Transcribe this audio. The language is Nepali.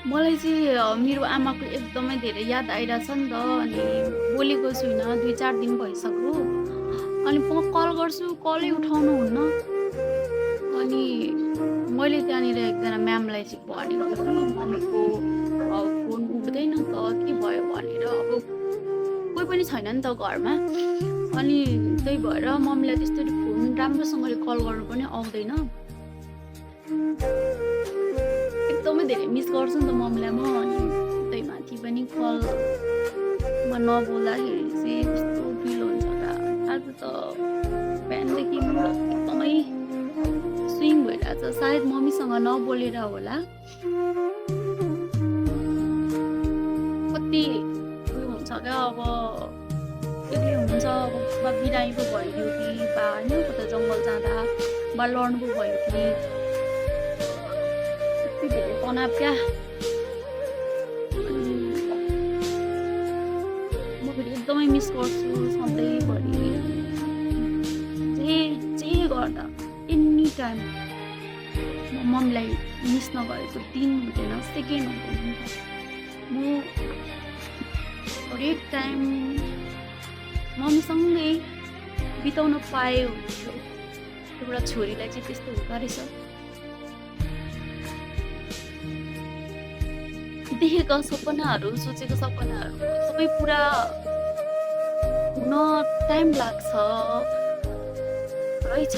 मलाई चाहिँ मेरो आमाको एकदमै धेरै याद आइरहेछ नि त अनि बोलेको छुइनँ 2-4 दिन भइसक्यो। अनि म कल गर्छु, कलै उठाउनुहुन्न। अनि मैले त्यहाँनिर एकजना म्यामलाई चाहिँ भनेको कि मम्मीको फोन उठ्दैन त के भयो भनेर। अब कोही पनि छैन नि त घरमा। अनि त्यही भएर मम्मीलाई त्यसरी फोन राम्रोसँगले कल गर्नु पनि आउँदैन। एकदमै धेरै मिस गर्छु नि त मम्मीलाई म। अनि त्यही माथि पनि कलमा नबोल्दाखेरि चाहिँ कस्तो फिल हुन्छ र। आज त बिहानदेखि एकदमै स्विङ भइरहेछ। सायद मम्मीसँग नबोलेर होला। कति उयो हुन्छ क्या अब एक्लै हुनुहुन्छ। अब बा बिरामी पो भइदियो कि बा होइन कता जङ्गल जाँदा बा लड्नु पो भयो कि कति धेरै तनाव क्या। अनि म फेरि एकदमै मिस गर्छु सधैँभरि। जे गर्दा एनी टाइम म मम्मीलाई मिस नगरेको दिन हुँदैन, सेकेन्ड हुँदैन। म हरेक टाइम मम्मीसँगै बिताउन पाए हुन्थ्यो। एउटा छोरीलाई चाहिँ त्यस्तो हुँदो रहेछ। देखेका सपनाहरू, सोचेको सपनाहरू सबै पुरा हुन टाइम लाग्छ रहेछ।